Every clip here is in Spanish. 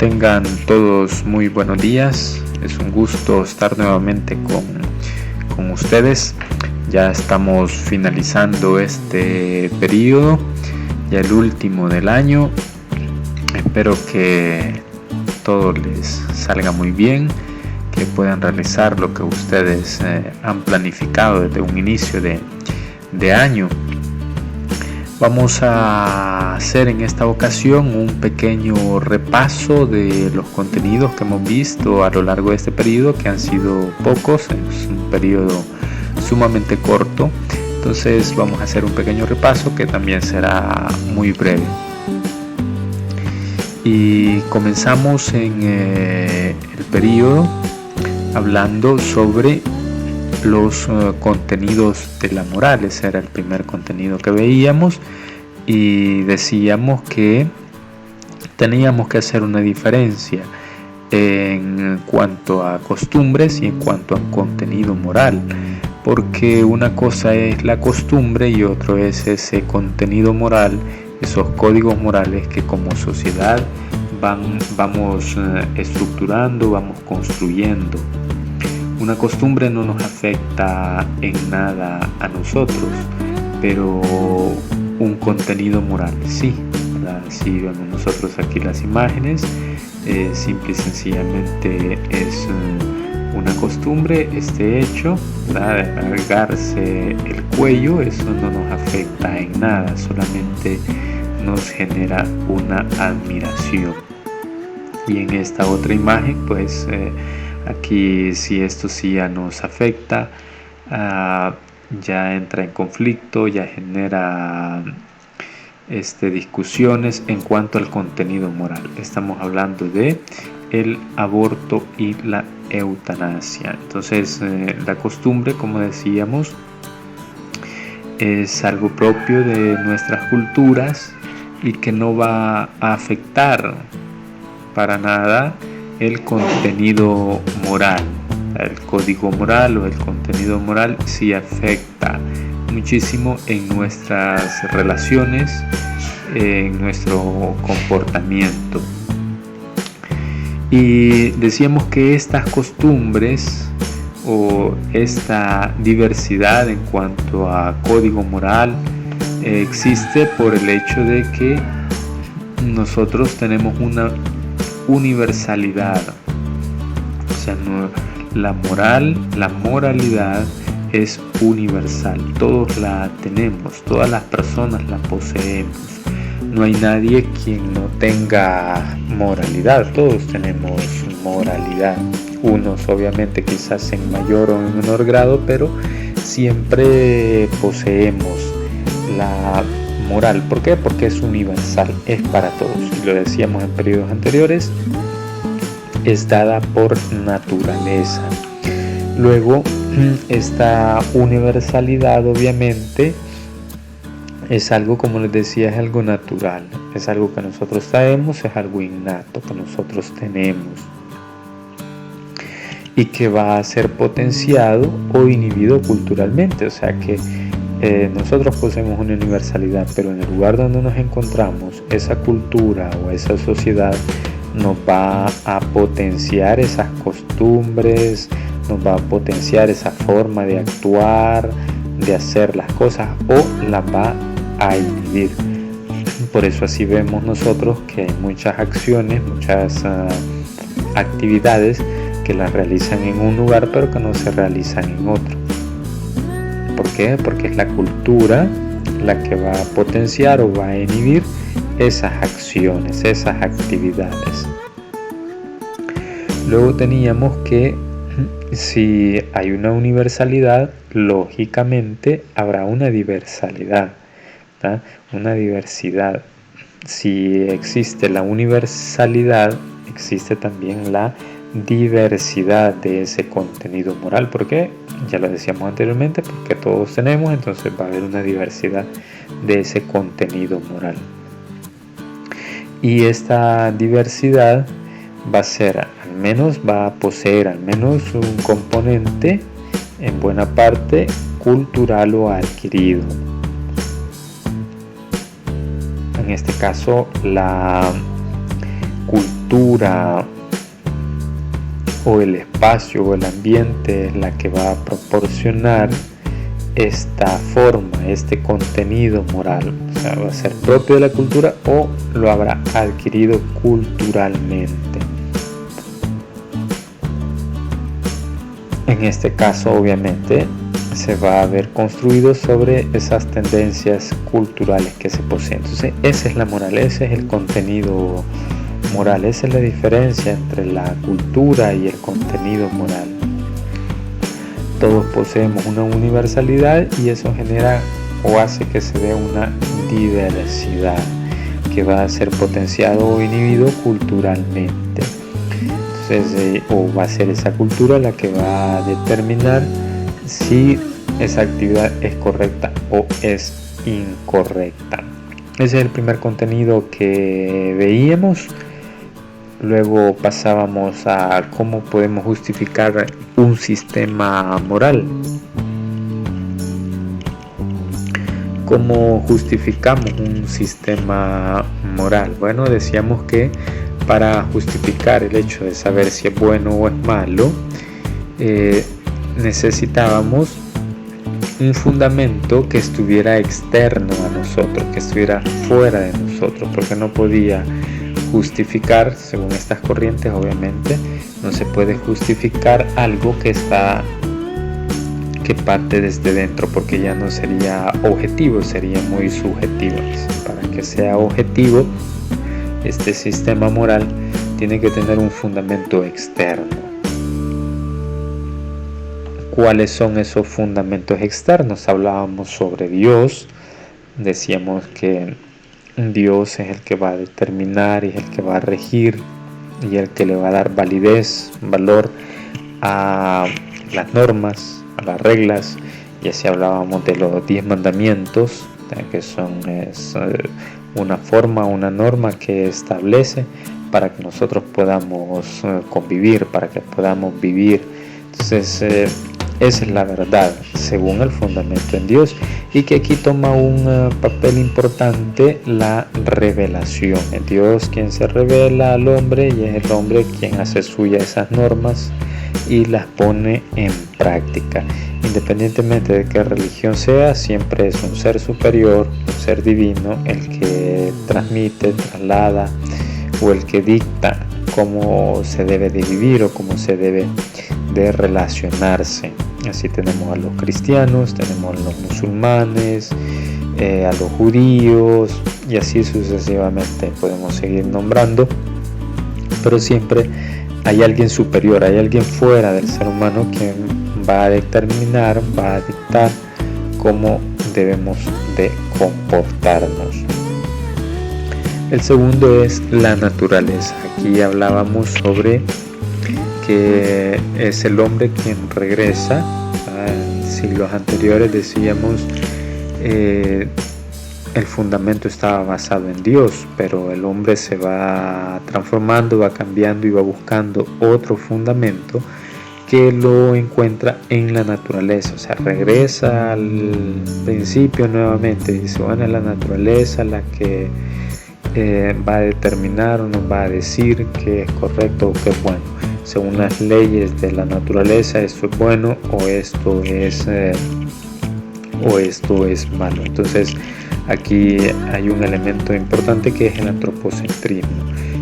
Tengan todos muy buenos días. Es un gusto estar nuevamente con ustedes. Ya estamos finalizando este periodo, ya el último del año. Espero que todo les salga muy bien, que puedan realizar lo que ustedes han planificado desde un inicio de año. Vamos a hacer en esta ocasión un pequeño repaso de los contenidos que hemos visto a lo largo de este periodo, que han sido pocos, es un periodo sumamente corto. Entonces vamos a hacer un pequeño repaso que también será muy breve. Y comenzamos en el periodo hablando sobre los contenidos de la moral. Ese era el primer contenido que veíamos y decíamos que teníamos que hacer una diferencia en cuanto a costumbres y en cuanto a contenido moral, porque una cosa es la costumbre y otro es ese contenido moral, esos códigos morales que como sociedad vamos estructurando, vamos construyendo. Una costumbre no nos afecta en nada a nosotros, pero un contenido moral sí, ¿verdad? Si vemos nosotros aquí las imágenes, simple y sencillamente es una costumbre, este hecho, ¿verdad? De alargarse el cuello, eso no nos afecta en nada, solamente nos genera una admiración. Y en esta otra imagen, pues aquí sí, esto sí ya nos afecta, ya entra en conflicto, ya genera discusiones en cuanto al contenido moral. Estamos hablando de el aborto y la eutanasia. Entonces la costumbre, como decíamos, es algo propio de nuestras culturas y que no va a afectar para nada el contenido moral. El código moral o el contenido moral sí afecta muchísimo en nuestras relaciones, en nuestro comportamiento. Y decíamos que estas costumbres o esta diversidad en cuanto a código moral existe por el hecho de que nosotros tenemos una universalidad, o sea, la moralidad es universal, todos la tenemos, todas las personas la poseemos, no hay nadie quien no tenga moralidad, todos tenemos moralidad, unos obviamente quizás en mayor o en menor grado, pero siempre poseemos la moral. ¿Por qué? Porque es universal, es para todos, y lo decíamos en periodos anteriores, es dada por naturaleza. Luego, esta universalidad obviamente es algo, como les decía, es algo natural, es algo que nosotros traemos, es algo innato que nosotros tenemos y que va a ser potenciado o inhibido culturalmente, o sea que nosotros poseemos una universalidad, pero en el lugar donde nos encontramos, esa cultura o esa sociedad nos va a potenciar esas costumbres, nos va a potenciar esa forma de actuar, de hacer las cosas, o las va a inhibir. Por eso así vemos nosotros que hay muchas acciones, muchas actividades que las realizan en un lugar pero que no se realizan en otro. ¿Por qué? Porque es la cultura la que va a potenciar o va a inhibir esas acciones, esas actividades. Luego teníamos que si hay una universalidad, lógicamente habrá una diversalidad, ¿tá? Una diversidad. Si existe la universalidad, existe también la diversidad de ese contenido moral. ¿Por qué? Ya lo decíamos anteriormente, porque todos tenemos, entonces va a haber una diversidad de ese contenido moral. Y esta diversidad va a poseer al menos un componente en buena parte cultural o adquirido. En este caso, cultura o el espacio o el ambiente es la que va a proporcionar esta forma, este contenido moral. O sea, va a ser propio de la cultura o lo habrá adquirido culturalmente. En este caso, obviamente, se va a ver construido sobre esas tendencias culturales que se poseen. Entonces, esa es la moral, ese es el contenido moral, esa es la diferencia entre la cultura y el contenido moral. Todos poseemos una universalidad y eso genera o hace que se dé una diversidad que va a ser potenciado o inhibido culturalmente. Entonces, o va a ser esa cultura la que va a determinar si esa actividad es correcta o es incorrecta. Ese es el primer contenido que veíamos. Luego pasábamos a cómo podemos justificar un sistema moral. ¿Cómo justificamos un sistema moral? Bueno, decíamos que para justificar el hecho de saber si es bueno o es malo, necesitábamos un fundamento que estuviera externo a nosotros, que estuviera fuera de nosotros, porque no podía justificar, según estas corrientes, obviamente, no se puede justificar algo que parte desde dentro, porque ya no sería objetivo, sería muy subjetivo. Para que sea objetivo, este sistema moral tiene que tener un fundamento externo. ¿Cuáles son esos fundamentos externos? Hablábamos sobre Dios, decíamos que Dios es el que va a determinar y es el que va a regir y el que le va a dar validez, valor a las normas, a las reglas. Y así hablábamos de los 10 mandamientos, que es una forma, una norma que establece para que nosotros podamos convivir, para que podamos vivir. Entonces, esa es la verdad, según el fundamento en Dios, y que aquí toma un papel importante la revelación. Es Dios quien se revela al hombre y es el hombre quien hace suya esas normas y las pone en práctica. Independientemente de qué religión sea, siempre es un ser superior, un ser divino, el que transmite, traslada o el que dicta cómo se debe de vivir o cómo se debe de relacionarse. Así tenemos a los cristianos, tenemos a los musulmanes, a los judíos y así sucesivamente podemos seguir nombrando, pero siempre hay alguien superior, hay alguien fuera del ser humano quien va a determinar, va a dictar cómo debemos de comportarnos. El segundo es la naturaleza. Aquí hablábamos sobre que es el hombre quien regresa. En siglos anteriores decíamos el fundamento estaba basado en Dios, pero el hombre se va transformando, va cambiando y va buscando otro fundamento que lo encuentra en la naturaleza. O sea, regresa al principio nuevamente, dice, bueno, es la naturaleza la que va a determinar o nos va a decir qué es correcto o qué es bueno. Según las leyes de la naturaleza, esto es bueno o esto es malo. Entonces, aquí hay un elemento importante que es el antropocentrismo.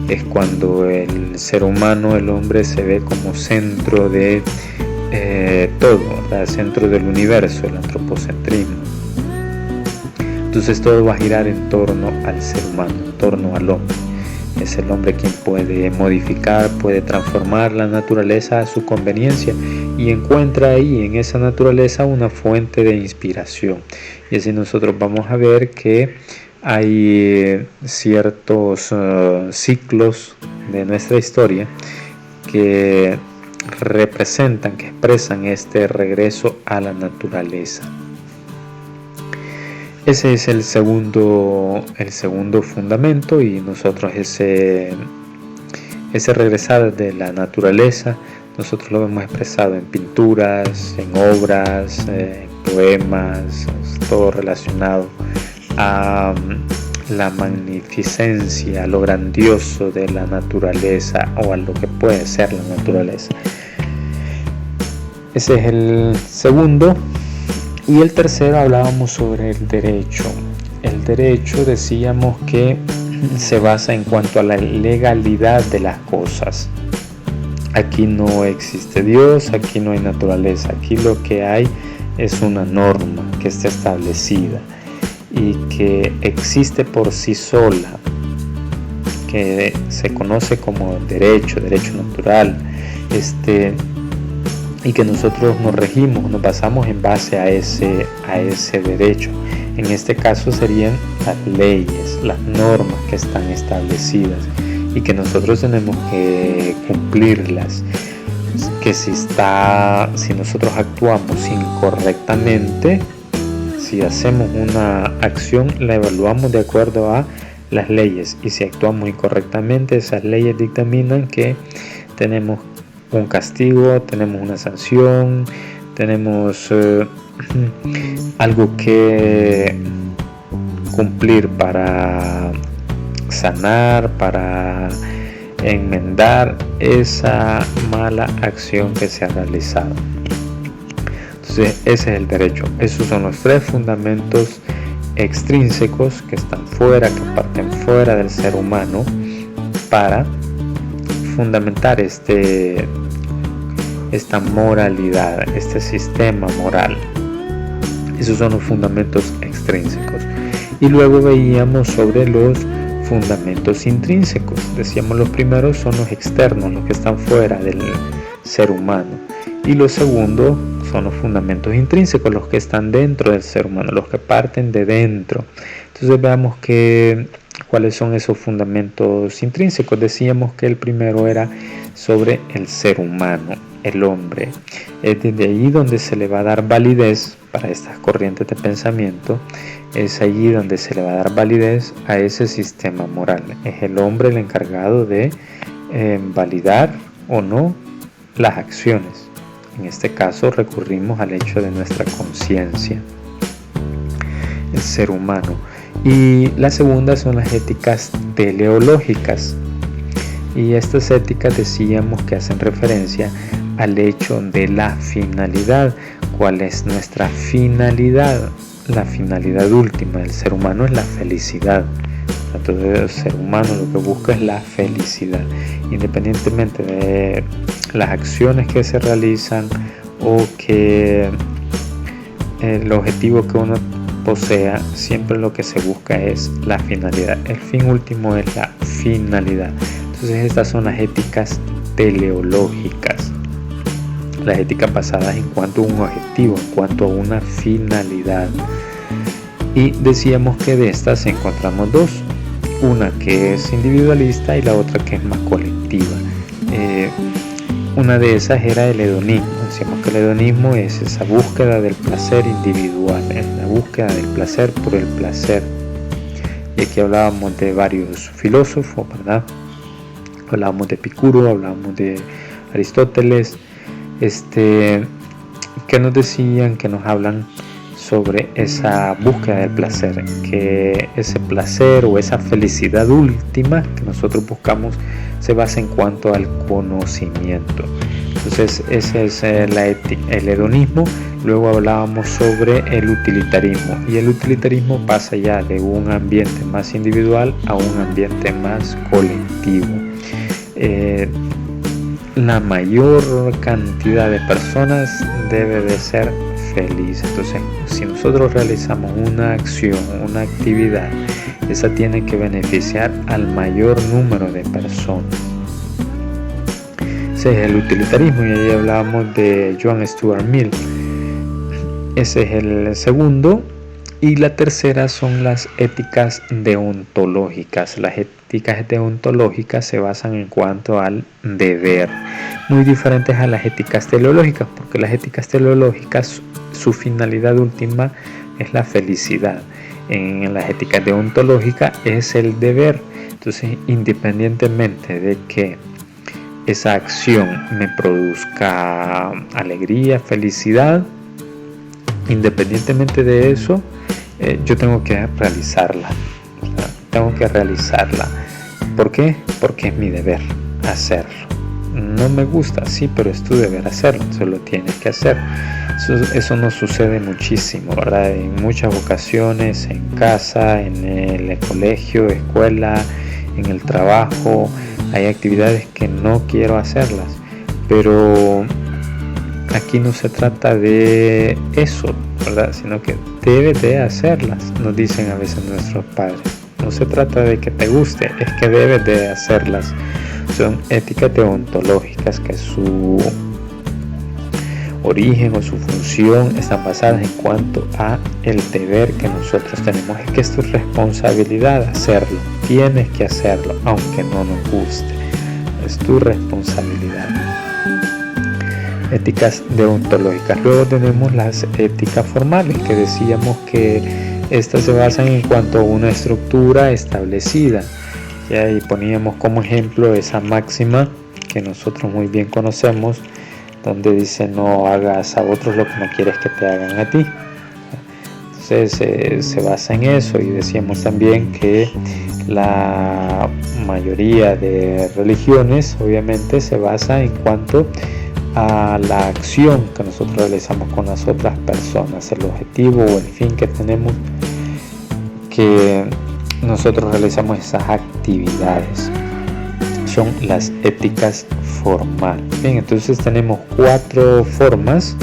Es cuando el ser humano, el hombre, se ve como centro de todo, ¿verdad? Centro del universo, el antropocentrismo. Entonces todo va a girar en torno al ser humano, en torno al hombre. Es el hombre quien puede modificar, puede transformar la naturaleza a su conveniencia y encuentra ahí en esa naturaleza una fuente de inspiración. Y así nosotros vamos a ver que hay ciertos ciclos de nuestra historia que representan, que expresan este regreso a la naturaleza. Ese es el segundo fundamento, y nosotros ese regresar de la naturaleza nosotros lo hemos expresado en pinturas, en obras, en poemas, todo relacionado a la magnificencia, lo grandioso de la naturaleza o a lo que puede ser la naturaleza. Ese es el segundo. Y el tercero hablábamos sobre el derecho. El derecho decíamos que se basa en cuanto a la legalidad de las cosas. Aquí no existe Dios, aquí no hay naturaleza, aquí lo que hay es una norma que está establecida y que existe por sí sola, que se conoce como derecho natural, y que nosotros nos regimos, nos basamos en base a ese derecho. En este caso serían las leyes, las normas que están establecidas y que nosotros tenemos que cumplirlas. Que si nosotros actuamos incorrectamente, si hacemos una acción, la evaluamos de acuerdo a las leyes, y si actuamos incorrectamente, esas leyes dictaminan que tenemos un castigo, tenemos una sanción, tenemos algo que cumplir para sanar, para enmendar esa mala acción que se ha realizado. Entonces ese es el derecho. Esos son los tres fundamentos extrínsecos que están fuera, que parten fuera del ser humano para fundamentar esta moralidad, este sistema moral. Esos son los fundamentos extrínsecos. Y luego veíamos sobre los fundamentos intrínsecos. Decíamos los primeros son los externos, los que están fuera del ser humano. Y los segundos son los fundamentos intrínsecos, los que están dentro del ser humano, los que parten de dentro. Entonces veamos cuáles son esos fundamentos intrínsecos. Decíamos que el primero era sobre el ser humano, el hombre. Es desde ahí donde se le va a dar validez para estas corrientes de pensamiento. Es allí donde se le va a dar validez a ese sistema moral. Es el hombre el encargado de validar o no las acciones. En este caso recurrimos al hecho de nuestra conciencia, el ser humano. Y la segunda son las éticas teleológicas. Y estas éticas decíamos que hacen referencia al hecho de la finalidad. ¿Cuál es nuestra finalidad? La finalidad última del ser humano es la felicidad. Entonces el ser humano lo que busca es la felicidad, independientemente de las acciones que se realizan o que el objetivo que uno posea. Siempre lo que se busca es la finalidad. El fin último es la finalidad. Entonces estas son las éticas teleológicas, las éticas basadas en cuanto a un objetivo, en cuanto a una finalidad. Y decíamos que de estas encontramos dos, una que es individualista y la otra que es más colectiva. Una de esas era el hedonismo. Decíamos que el hedonismo es esa búsqueda del placer individual, es la búsqueda del placer por el placer. Y aquí hablábamos de varios filósofos, ¿verdad? Hablábamos de Epicuro, hablábamos de Aristóteles, que nos decían, que nos hablan sobre esa búsqueda del placer, que ese placer o esa felicidad última que nosotros buscamos se basa en cuanto al conocimiento. Entonces ese es el hedonismo. Luego hablábamos sobre el utilitarismo, y el utilitarismo pasa ya de un ambiente más individual a un ambiente más colectivo. La mayor cantidad de personas debe de ser feliz. Entonces, si nosotros realizamos una acción, una actividad, esa tiene que beneficiar al mayor número de personas. Ese es el utilitarismo, y ahí hablábamos de John Stuart Mill. Ese es el segundo. Y la tercera son las éticas deontológicas. Las éticas deontológicas se basan en cuanto al deber, muy diferentes a las éticas teleológicas, porque las éticas teleológicas, su finalidad última es la felicidad. En las éticas deontológicas es el deber. Entonces, independientemente de que esa acción me produzca alegría, felicidad, independientemente de eso, yo tengo que realizarla. tengo que realizarla. ¿Por qué? Porque es mi deber hacerlo. No me gusta, sí, pero es tu deber hacerlo, entonces lo tienes que hacer. Eso nos sucede muchísimo, ¿verdad? En muchas ocasiones, en casa, en el colegio, escuela, en el trabajo, hay actividades que no quiero hacerlas, pero aquí no se trata de eso, ¿verdad? Sino que debes de hacerlas, nos dicen a veces nuestros padres. No se trata de que te guste, es que debes de hacerlas. Son éticas deontológicas que su origen o su función están basadas en cuanto a el deber que nosotros tenemos. Es que es tu responsabilidad hacerlo, tienes que hacerlo aunque no nos guste, es tu responsabilidad. Éticas deontológicas. Luego tenemos las éticas formales, que decíamos que estas se basan en cuanto a una estructura establecida. Y poníamos como ejemplo esa máxima que nosotros muy bien conocemos, donde dice: no hagas a otros lo que no quieres que te hagan a ti. Entonces se basa en eso. Y decíamos también que la mayoría de religiones obviamente se basa en cuanto a la acción que nosotros realizamos con las otras personas, el objetivo o el fin que tenemos, que nosotros realizamos esas actividades. Son las éticas formales. Bien, entonces tenemos 4 formas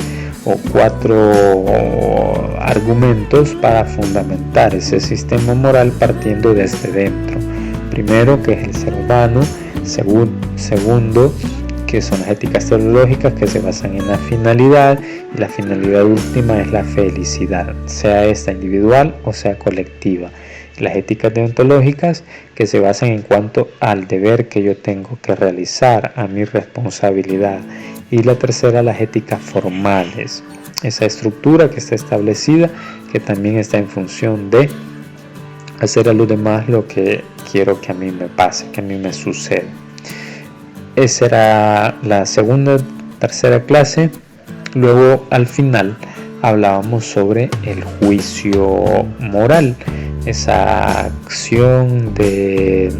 o 4 argumentos para fundamentar ese sistema moral partiendo desde dentro. Primero, que es el ser humano. Segundo, que son las éticas teológicas, que se basan en la finalidad, y la finalidad última es la felicidad, sea esta individual o sea colectiva. Las éticas deontológicas, que se basan en cuanto al deber que yo tengo que realizar, a mi responsabilidad. Y la tercera, las éticas formales, esa estructura que está establecida, que también está en función de hacer a los demás lo que quiero que a mí me pase, que a mí me suceda. Esa era la tercera clase. Luego, al final, hablábamos sobre el juicio moral, esa acción de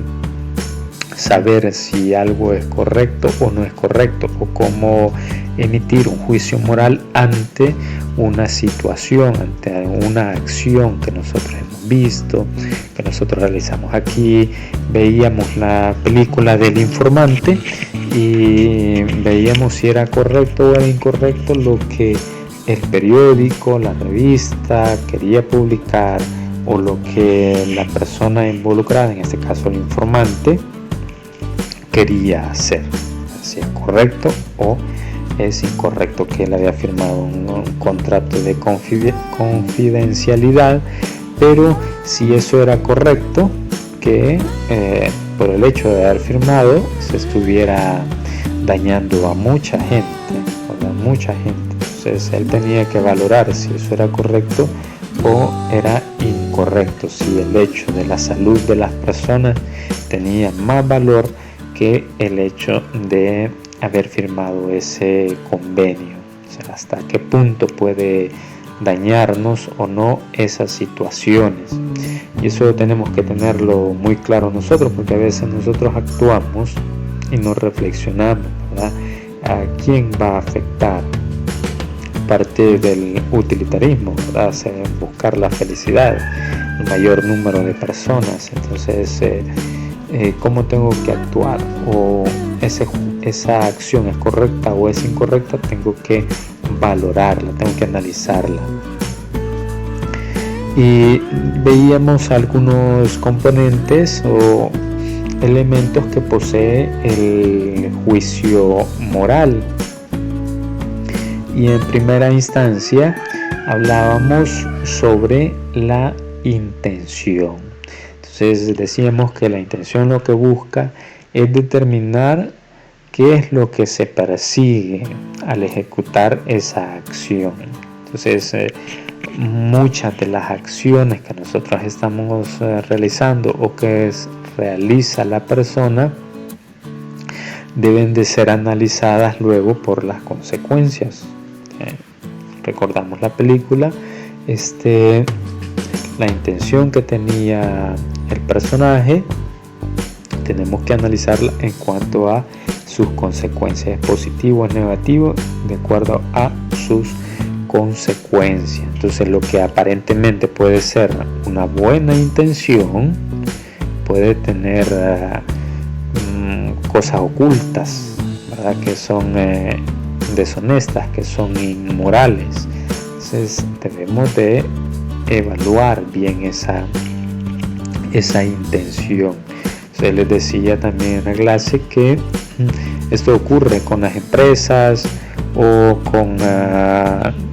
saber si algo es correcto o no es correcto, o cómo emitir un juicio moral ante una situación, ante una acción que nosotros hemos visto, que nosotros realizamos aquí. Veíamos la película del informante y veíamos si era correcto o era incorrecto lo que el periódico, la revista quería publicar, o lo que la persona involucrada, en este caso el informante, quería hacer, si es correcto o es incorrecto, que él había firmado un contrato de confidencialidad, pero si eso era correcto, que por el hecho de haber firmado se estuviera dañando a mucha gente, entonces él tenía que valorar si eso era correcto o era incorrecto, si el hecho de la salud de las personas tenía más valor que el hecho de haber firmado ese convenio. O sea, hasta qué punto puede dañarnos o no esas situaciones. Y eso tenemos que tenerlo muy claro nosotros, porque a veces nosotros actuamos y no reflexionamos, ¿verdad? ¿A quién va a afectar? Parte del utilitarismo, ¿verdad? Buscar la felicidad, el mayor número de personas. Entonces, ¿cómo tengo que actuar? O esa acción es correcta o es incorrecta, tengo que valorarla, tengo que analizarla. Y veíamos algunos componentes o elementos que posee el juicio moral. Y en primera instancia hablábamos sobre la intención. Entonces decíamos que la intención lo que busca es determinar qué es lo que se persigue al ejecutar esa acción. Entonces muchas de las acciones que nosotros estamos realizando o que realiza la persona deben de ser analizadas luego por las consecuencias. Recordamos la película, la intención que tenía el personaje, tenemos que analizarla en cuanto a sus consecuencias, positivas o negativas, de acuerdo a sus consecuencias. Entonces, lo que aparentemente puede ser una buena intención puede tener cosas ocultas, ¿verdad? Que son deshonestas, que son inmorales. Entonces, debemos de evaluar bien esa intención. Se les decía también en la clase que esto ocurre con las empresas o con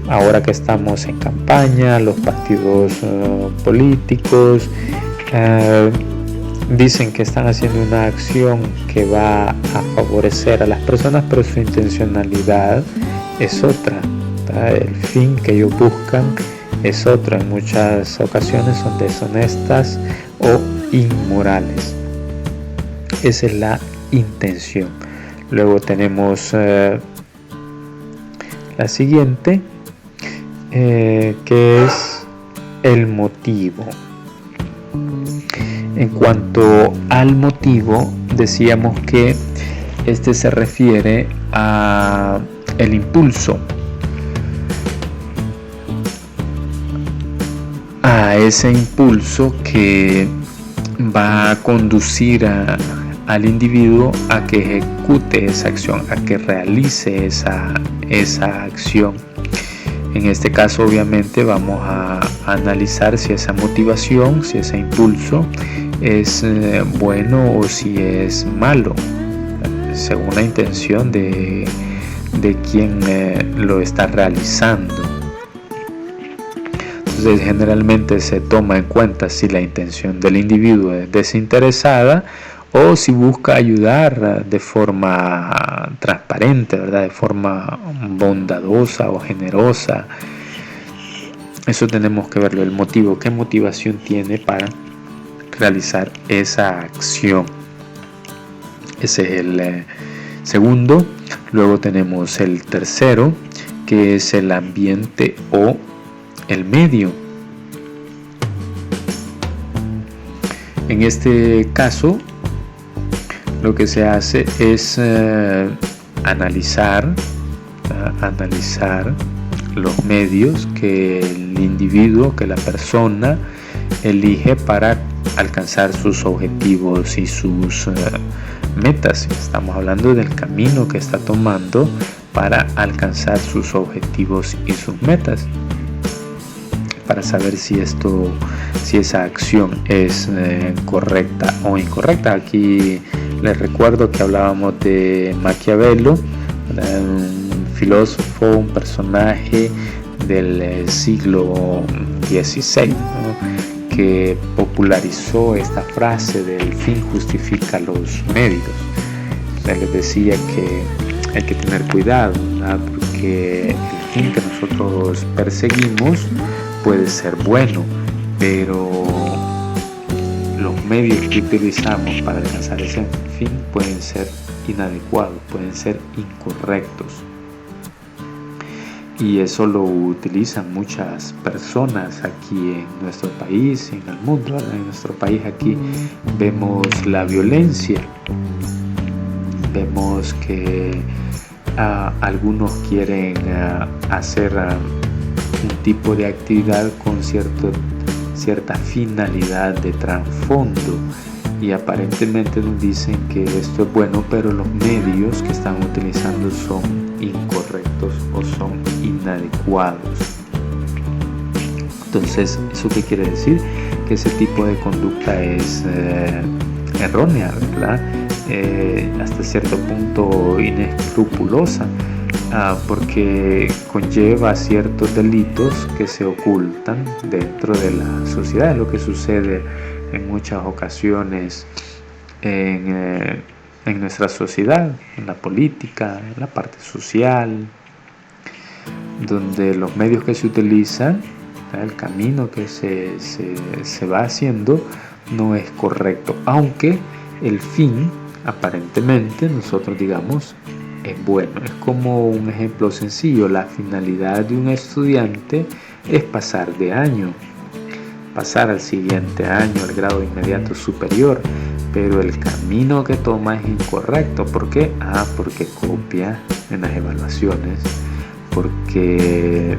ahora que estamos en campaña, los partidos políticos dicen que están haciendo una acción que va a favorecer a las personas, pero su intencionalidad es otra, ¿verdad? El fin que ellos buscan es otro. En muchas ocasiones son deshonestas o inmorales. Esa es la intención. Luego tenemos la siguiente, que es el motivo. En cuanto al motivo, decíamos que este se refiere a el impulso, a ese impulso que va a conducir al individuo a que ejecute esa acción, a que realice esa acción. En este caso, obviamente, vamos a analizar si esa motivación, si ese impulso es bueno o si es malo, según la intención de quien lo está realizando. Entonces, generalmente se toma en cuenta si la intención del individuo es desinteresada o si busca ayudar de forma transparente, ¿verdad? De forma bondadosa o generosa. Eso tenemos que verlo, el motivo, qué motivación tiene para realizar esa acción. Ese es el segundo. Luego tenemos el tercero, que es el ambiente o el medio. En este caso, lo que se hace es analizar los medios que el individuo, que la persona elige para alcanzar sus objetivos y sus metas. Estamos hablando del camino que está tomando para alcanzar sus objetivos y sus metas, para saber si esa acción es correcta o incorrecta. Aquí les recuerdo que hablábamos de Maquiavelo, un filósofo, un personaje del siglo XVI, ¿no?, que popularizó esta frase del fin justifica los medios. Se les decía que hay que tener cuidado, ¿verdad?, porque el fin que nosotros perseguimos puede ser bueno, pero los medios que utilizamos para alcanzar ese fin pueden ser inadecuados, pueden ser incorrectos. Y eso lo utilizan muchas personas aquí en nuestro país y en el mundo. En nuestro país aquí vemos la violencia, vemos que algunos quieren hacer un tipo de actividad con cierta finalidad de trasfondo, y aparentemente nos dicen que esto es bueno, pero los medios que están utilizando son incorrectos o son inadecuados. Entonces, ¿eso qué quiere decir? Que ese tipo de conducta es errónea, ¿verdad? Hasta cierto punto inescrupulosa, porque conlleva ciertos delitos que se ocultan dentro de la sociedad. Es lo que sucede en muchas ocasiones en nuestra sociedad, en la política, en la parte social, donde los medios que se utilizan, el camino que se va haciendo no es correcto, aunque el fin aparentemente nosotros digamos es bueno. Es como un ejemplo sencillo: la finalidad de un estudiante es pasar de año. pasar al siguiente año, al grado inmediato superior, pero el camino que toma es incorrecto. ¿Por qué? Porque copia en las evaluaciones, porque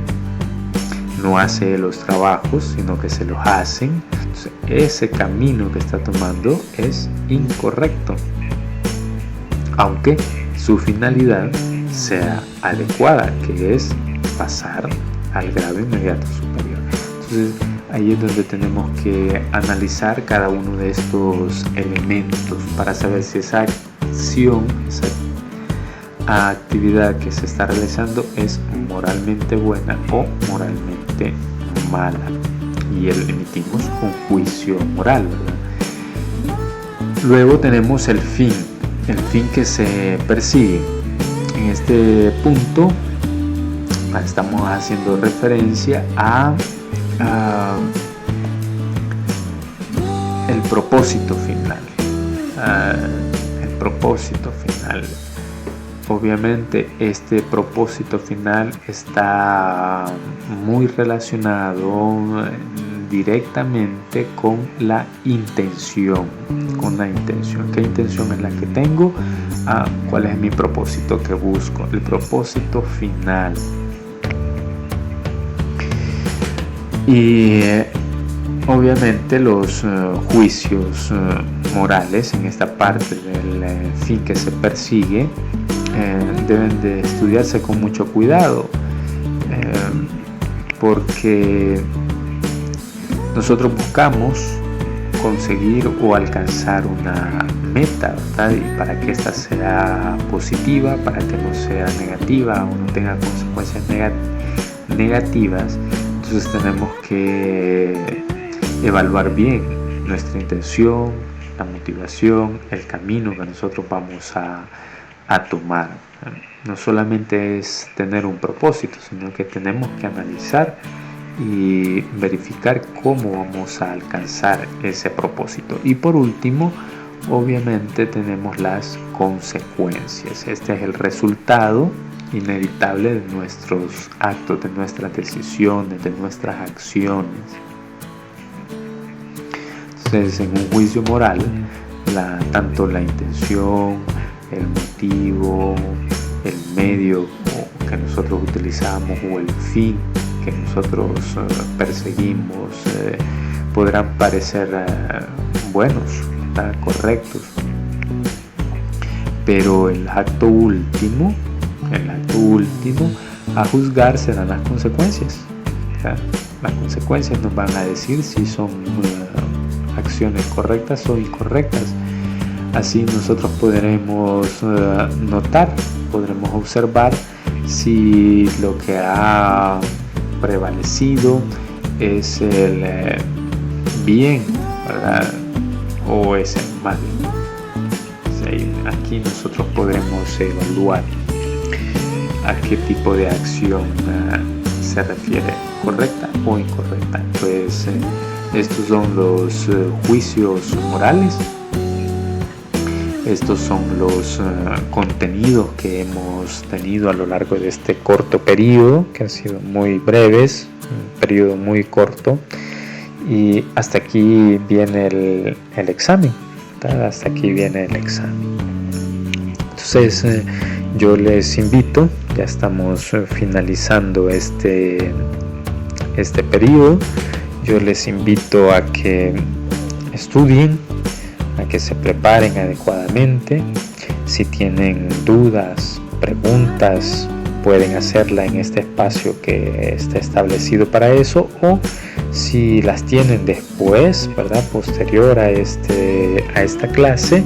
no hace los trabajos, sino que se los hacen. Entonces, ese camino que está tomando es incorrecto, aunque su finalidad sea adecuada, que es pasar al grado inmediato superior. Entonces, ahí es donde tenemos que analizar cada uno de estos elementos para saber si esa acción, esa actividad que se está realizando es moralmente buena o moralmente mala, y emitimos un juicio moral, ¿verdad? Luego tenemos el fin que se persigue. En este punto estamos haciendo referencia a el propósito final. El propósito final. Obviamente este propósito final está muy relacionado directamente con la intención. ¿Qué intención es la que tengo? ¿Cuál es mi propósito que busco? El propósito final. Y obviamente los juicios morales en esta parte del fin que se persigue deben de estudiarse con mucho cuidado, porque nosotros buscamos conseguir o alcanzar una meta, ¿verdad? Y para que esta sea positiva, para que no sea negativa o no tenga consecuencias negativas, entonces tenemos que evaluar bien nuestra intención, la motivación, el camino que nosotros vamos a tomar. No solamente es tener un propósito, sino que tenemos que analizar y verificar cómo vamos a alcanzar ese propósito. Y por último, obviamente tenemos las consecuencias. Este es el resultado inevitable de nuestros actos, de nuestras decisiones, de nuestras acciones. Entonces, en un juicio moral, tanto la intención, el motivo, el medio que nosotros utilizamos o el fin que nosotros perseguimos podrán parecer buenos, correctos, pero el acto último a juzgar serán las consecuencias. Las consecuencias nos van a decir si son acciones correctas o incorrectas. Así nosotros podremos notar, podremos observar si lo que ha prevalecido es el bien, ¿verdad? O es el mal. Aquí nosotros podremos evaluar a qué tipo de acción se refiere, correcta o incorrecta. Pues estos son los juicios morales. Estos son los contenidos que hemos tenido a lo largo de este corto periodo, que han sido muy breves, un periodo muy corto. Y hasta aquí viene el examen, ¿verdad? Hasta aquí viene el examen. Entonces yo les invito, ya estamos finalizando este periodo, yo les invito a que estudien, a que se preparen adecuadamente. Si tienen dudas, preguntas, pueden hacerla en este espacio que está establecido para eso, o si las tienen después, ¿verdad? Posterior a esta clase,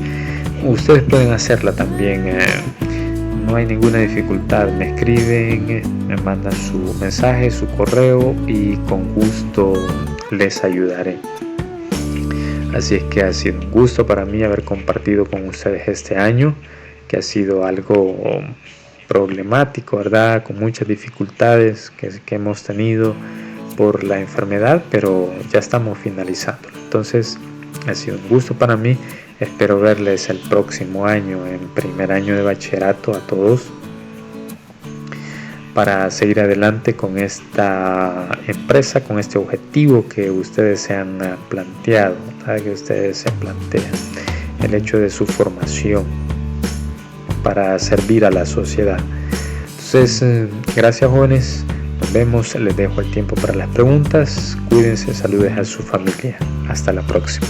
ustedes pueden hacerla también. No hay ninguna dificultad, me escriben, me mandan su mensaje, su correo, y con gusto les ayudaré. Así es que ha sido un gusto para mí haber compartido con ustedes este año, que ha sido algo problemático, ¿verdad? Con muchas dificultades que hemos tenido por la enfermedad, pero ya estamos finalizando. Entonces, ha sido un gusto para mí. Espero verles el próximo año, en primer año de bachillerato, a todos, para seguir adelante con esta empresa, con este objetivo que ustedes se han planteado, que ustedes se plantean, el hecho de su formación para servir a la sociedad. Entonces, gracias jóvenes, nos vemos, les dejo el tiempo para las preguntas, cuídense, saludos a su familia, hasta la próxima.